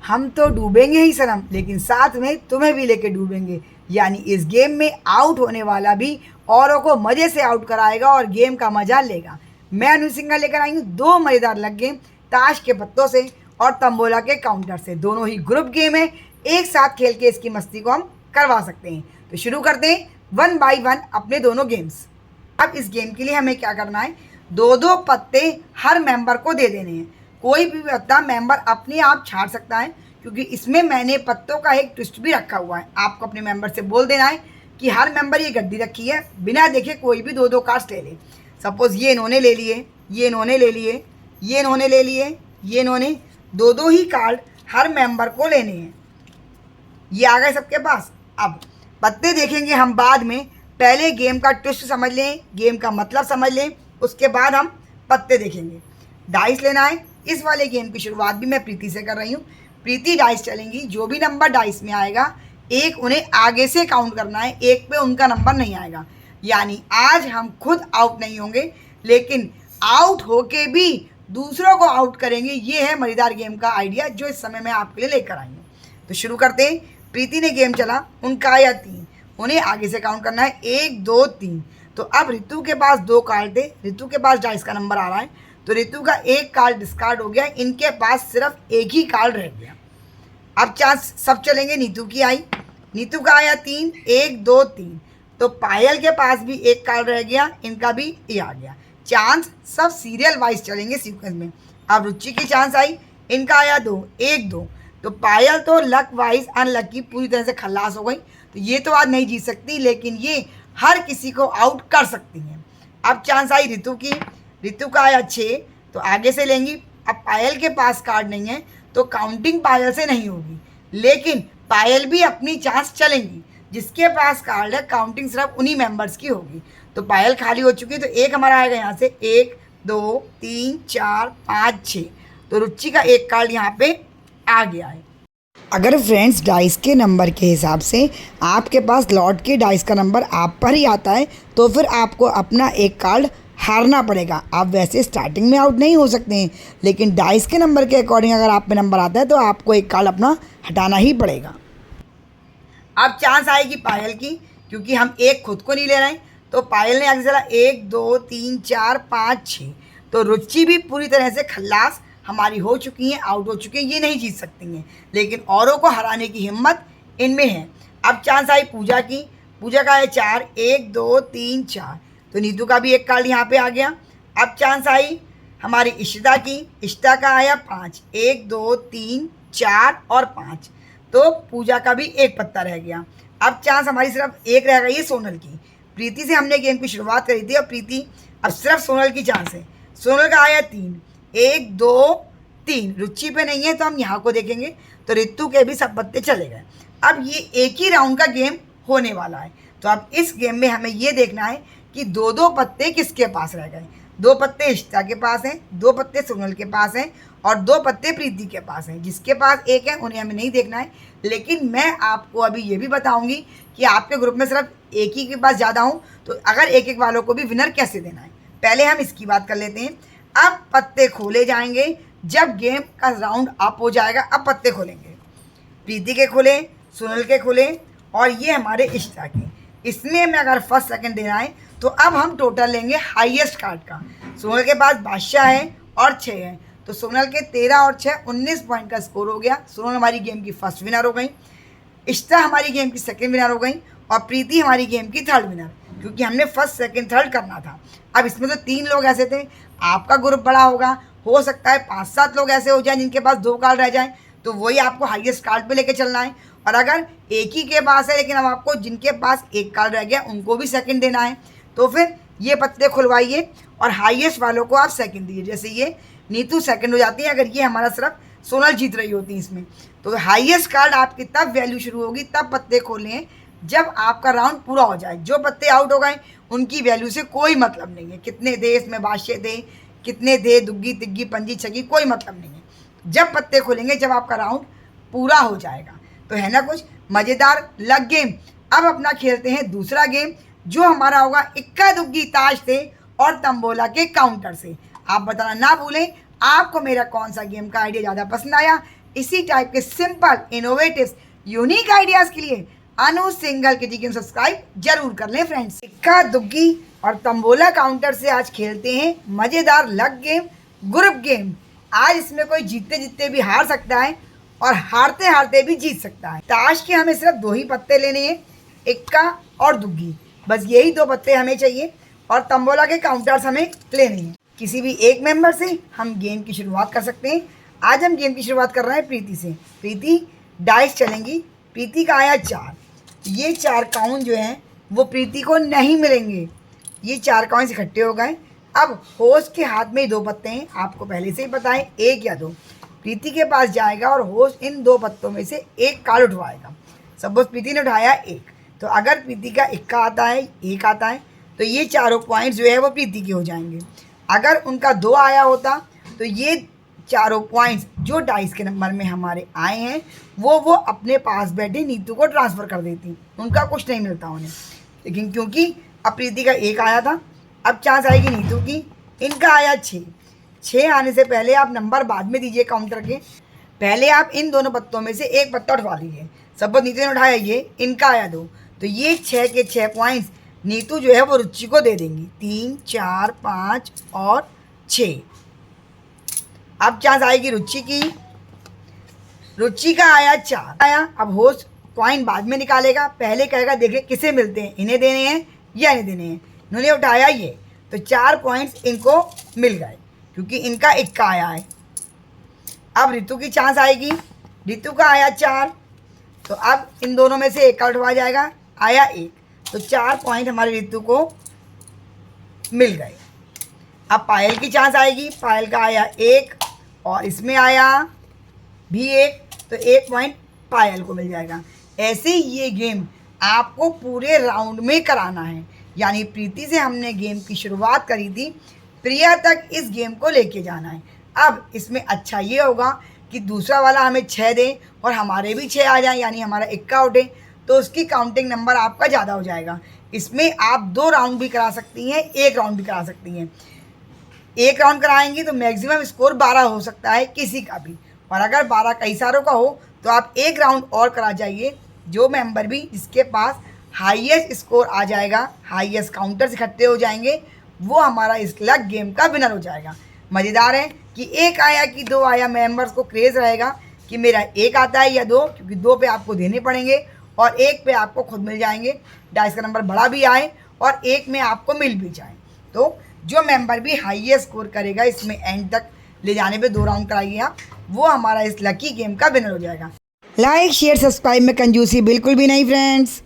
हम तो डूबेंगे ही सनम, लेकिन साथ में तुम्हें भी लेके डूबेंगे। यानी इस गेम में आउट होने वाला भी औरों को मज़े से आउट कराएगा और गेम का मजा लेगा। मैं अनु सिंघा लेकर आई हूँ दो मज़ेदार लग गेम, ताश के पत्तों से और तंबोला के काउंटर से। दोनों ही ग्रुप गेम है, एक साथ खेल के इसकी मस्ती को हम करवा सकते हैं। तो शुरू करते हैं 1 बाई 1 अपने दोनों गेम्स। अब इस गेम के लिए हमें क्या करना है, दो दो पत्ते हर मेंबर को दे देने हैं। कोई भी पत्ता मेंबर अपने आप छाड़ सकता है, क्योंकि इसमें मैंने पत्तों का एक ट्विस्ट भी रखा हुआ है। आपको अपने मेंबर से बोल देना है कि हर मेंबर ये गड्डी रखी है, बिना देखे कोई भी दो दो कार्ड्स ले ले। सपोज ये इन्होंने ले लिए, ये इन्होंने ले लिए, ये इन्होंने ले लिए, ये इन्होंने, दो दो ही कार्ड हर मेंबर को लेने हैं। ये आ गए सबके पास। अब पत्ते देखेंगे हम बाद में, पहले गेम का ट्विस्ट समझ लें, गेम का मतलब समझ लें, उसके बाद हम पत्ते देखेंगे। डाइस लेना है। इस वाले गेम की शुरुआत भी मैं प्रीति से कर रही हूँ। प्रीति डाइस चलेंगी, जो भी नंबर डाइस में आएगा एक उन्हें आगे से काउंट करना है, एक पे उनका नंबर नहीं आएगा। यानी आज हम खुद आउट नहीं होंगे, लेकिन आउट होके भी दूसरों को आउट करेंगे। ये है मज़ेदार गेम का आइडिया जो इस समय मैं आपके लिए लेकर आई हूँ। तो शुरू करते हैं। प्रीति ने गेम चला, उनका आया 3, उन्हें आगे से काउंट करना है 1 2 3। तो अब रितु के पास 2 कार्ड थे, रितु के पास डाइस का नंबर आ रहा है, तो रितु का एक कार्ड डिस्कार्ड हो गया, इनके पास सिर्फ एक ही कार्ड रह गया। अब चांस सब चलेंगे। नीतू की आई, नीतू का आया 3 1 2 3। तो पायल के पास भी एक कार्ड रह गया, इनका भी ये आ गया। चांस सब सीरियल वाइज चलेंगे सीक्वेंस में। अब रुचि की चांस आई, इनका आया 2 1 2। तो पायल तो लक वाइज अनलकी पूरी तरह से खल्लास हो गई, तो ये तो आज नहीं जीत सकती, लेकिन ये हर किसी को आउट कर सकती हैं। अब चांस आई रितु की, रितु का आया 6, तो आगे से लेंगी। अब पायल के पास कार्ड नहीं है, तो काउंटिंग पायल से नहीं होगी, लेकिन पायल भी अपनी चांस चलेंगी। जिसके पास कार्ड है काउंटिंग सिर्फ उन्हीं मेंबर्स की होगी। तो पायल खाली हो चुकी है, तो एक हमारा आएगा यहाँ से 1 2 3 4 5 6। तो रुचि का एक कार्ड यहाँ पे आ गया है। अगर फ्रेंड्स डाइस के नंबर के हिसाब से आपके पास लॉर्ड के डाइस का नंबर आप पर ही आता है, तो फिर आपको अपना एक कार्ड हारना पड़ेगा। आप वैसे स्टार्टिंग में आउट नहीं हो सकते हैं, लेकिन डाइस के नंबर के अकॉर्डिंग अगर आप पे नंबर आता है तो आपको एक कार्ड अपना हटाना ही पड़ेगा। अब चांस आएगी पायल की, क्योंकि हम एक खुद को नहीं ले रहे हैं, तो पायल ने आगे चला 1 2 3 4 5 6। तो रुचि भी पूरी तरह से खल्लास हमारी हो चुकी हैं, आउट हो चुकी हैं, ये नहीं जीत सकती हैं, लेकिन औरों को हराने की हिम्मत इनमें है। अब चांस आई पूजा की, पूजा का है 4 1 2 3 4। तो नीतू का भी एक कार्ड यहाँ पे आ गया। अब चांस आई हमारी इशिता की, इशिता का आया 5 1 2 3 4 और 5। तो पूजा का भी एक पत्ता रह गया। अब चांस हमारी सिर्फ एक रह गई है सोनल की। प्रीति से हमने गेम की शुरुआत करी थी और प्रीति अब सिर्फ सोनल की चांस है। सोनल का आया 3 1 2 3। रुचि पे नहीं है, तो हम यहाँ को देखेंगे, तो रितु के भी सब पत्ते चले गए। अब ये एक ही राउंड का गेम होने वाला है, तो अब इस गेम में हमें ये देखना है कि दो दो पत्ते किसके पास रह गए। 2 पत्ते इशिता के पास हैं, 2 पत्ते सोनल के पास हैं और 2 पत्ते प्रीति के पास हैं। जिसके पास एक है उन्हें हमें नहीं देखना है, लेकिन मैं आपको अभी ये भी बताऊंगी कि आपके ग्रुप में सिर्फ एक ही के पास ज़्यादा हूँ, तो अगर एक एक वालों को भी विनर कैसे देना है। पहले हम इसकी बात कर लेते हैं। अब पत्ते खोले जाएंगे जब गेम का राउंड अप हो जाएगा। अब पत्ते खोलेंगे, प्रीति के खोले, सोनल के खोले और ये हमारे इशिता के। इसमें हमें अगर फर्स्ट सेकंड देना है, तो अब हम टोटल लेंगे हाईएस्ट कार्ड का। सोनल के पास बादशाह है और 6 है, तो सोनल के 13 और 6 19 पॉइंट का स्कोर हो गया। सोनल हमारी गेम की फर्स्ट विनर हो गई, इशिता हमारी गेम की सेकंड विनर हो गई और प्रीति हमारी गेम की थर्ड विनर, क्योंकि हमने फर्स्ट सेकंड थर्ड करना था। अब इसमें तो 3 लोग ऐसे थे, आपका ग्रुप बड़ा होगा, हो सकता है 5-7 लोग ऐसे हो जाएं जिनके पास 2 कार्ड रह जाएं, तो वही आपको हाईएस्ट कार्ड पे लेके चलना है। और अगर एक ही के पास है, लेकिन अब आपको जिनके पास एक कार्ड रह गया उनको भी सेकंड देना है, तो फिर ये पत्ते खुलवाइए और हाईएस्ट वालों को आप सेकंड दीजिए। जैसे ये नीतू सेकंड हो जाती है अगर ये हमारा सिर्फ सोनल जीत रही होती है इसमें। तो हाईएस्ट कार्ड आपकी तब वैल्यू शुरू होगी, तब पत्ते खोलें जब आपका राउंड पूरा हो जाए। जो पत्ते आउट हो गए उनकी वैल्यू से कोई मतलब नहीं है, कितने दे इसमें बादशाह दे, कितने दे दुग्गी तिग्गी पंजी छगी, कोई मतलब नहीं है। जब पत्ते खोलेंगे जब आपका राउंड पूरा हो जाएगा। तो है ना कुछ मज़ेदार लग गेम। अब अपना खेलते हैं दूसरा गेम, जो हमारा होगा इक्का दुग्गी ताश से और तंबोला के काउंटर से। आप बताना ना भूलें आपको मेरा कौन सा गेम का आइडिया ज़्यादा पसंद आया। इसी टाइप के सिंपल, इनोवेटिव, यूनिक आइडियाज़ के लिए अनु सिंगल किटी को सब्सक्राइब जरूर कर लें फ्रेंड्स। इक्का दुग्गी और तंबोला काउंटर से आज खेलते हैं मज़ेदार लक गेम, ग्रुप गेम। आज इसमें कोई जीतते जीतते भी हार सकता है और हारते हारते भी जीत सकता है। ताश के हमें सिर्फ 2 ही पत्ते लेने हैं, इक्का और दुग्गी, बस यही 2 पत्ते हमें चाहिए और तंबोला के काउंटर्स हमें लेने हैं। किसी भी एक मेंबर से हम गेम की शुरुआत कर सकते हैं। आज हम गेम की शुरुआत कर रहे हैं प्रीति से। प्रीति डाइस चलेंगी। प्रीति का आया 4। ये 4 काउंट जो हैं वो प्रीति को नहीं मिलेंगे। ये 4 काउंट इकट्ठे हो गए। अब होस्ट के हाथ में 2 पत्ते हैं, आपको पहले से ही पता है, 1 या 2। प्रीति के पास जाएगा और होस्ट इन 2 पत्तों में से 1 कार्ड उठवाएगा। सपोज प्रीति ने उठाया 1, तो अगर प्रीति का इक्का आता है, 1 आता है, तो ये चारों पॉइंट्स जो है वो प्रीति के हो जाएंगे। अगर उनका 2 आया होता तो ये चारों पॉइंट्स जो डाइस के नंबर में हमारे आए हैं वो अपने पास बैठे नीतू को ट्रांसफ़र कर देती, उनका कुछ नहीं मिलता उन्हें। लेकिन क्योंकि अब प्रीति का 1 आया था, अब चांस आएगी नीतू की। इनका आया 6। 6 आने से पहले आप नंबर बाद में दीजिए काउंटर के, पहले आप इन दोनों पत्तों में से 1 पत्ता उठवा लीजिए। सपोज नीतू ने उठाया ये, इनका आया 2, तो ये 6 के 6 पॉइंट्स नीतू जो है वो रुचि को दे देंगी। 3, 4, 5 और 6। अब चांस आएगी रुचि की। रुचि का आया 4 आया। अब होस्ट कॉइन बाद में निकालेगा, पहले कहेगा देखें किसे मिलते हैं, इन्हें देने हैं या इन्हें देने हैं। इन्होंने उठाया ये, तो 4 पॉइंट्स इनको मिल गए क्योंकि इनका इक्का आया है। अब ऋतु की चांस आएगी। ऋतु का आया 4, तो अब इन दोनों में से 1 का उठवा जाएगा, आया 1, तो 4 पॉइंट हमारे ऋतु को मिल गए। अब पायल की चांस आएगी। पायल का आया 1 और इसमें आया भी 1, तो 1 पॉइंट पायल को मिल जाएगा। ऐसे ही ये गेम आपको पूरे राउंड में कराना है, यानी प्रीति से हमने गेम की शुरुआत करी थी, प्रिया तक इस गेम को लेके जाना है। अब इसमें अच्छा ये होगा कि दूसरा वाला हमें 6 दें और हमारे भी 6 आ जाए, यानी हमारा इक्का उठे, तो उसकी काउंटिंग नंबर आपका ज़्यादा हो जाएगा। इसमें आप 2 राउंड भी करा सकती हैं, 1 राउंड भी करा सकती हैं। 1 राउंड कराएंगी तो मैक्सिमम स्कोर 12 हो सकता है किसी का भी, और अगर 12 कई सारों का हो तो आप 1 राउंड और करा जाइए। जो मेंबर भी जिसके पास हाईएस्ट स्कोर आ जाएगा, हाईएस्ट काउंटर्स इकट्ठे हो जाएंगे, वो हमारा इस लक गेम का विनर हो जाएगा। मज़ेदार है कि 1 आया कि 2 आया, मेंबर्स को क्रेज़ रहेगा कि मेरा 1 आता है या 2, क्योंकि 2 पे आपको देने पड़ेंगे और 1 पे आपको खुद मिल जाएंगे। डाइस का नंबर बड़ा भी आए और 1 में आपको मिल भी जाए, तो जो मेंबर भी हाईएस्ट स्कोर करेगा इसमें एंड तक ले जाने पे 2 राउंड कराइए आप, वो हमारा इस लकी गेम का विनर हो जाएगा। लाइक शेयर सब्सक्राइब में कंजूसी बिल्कुल भी नहीं फ्रेंड्स।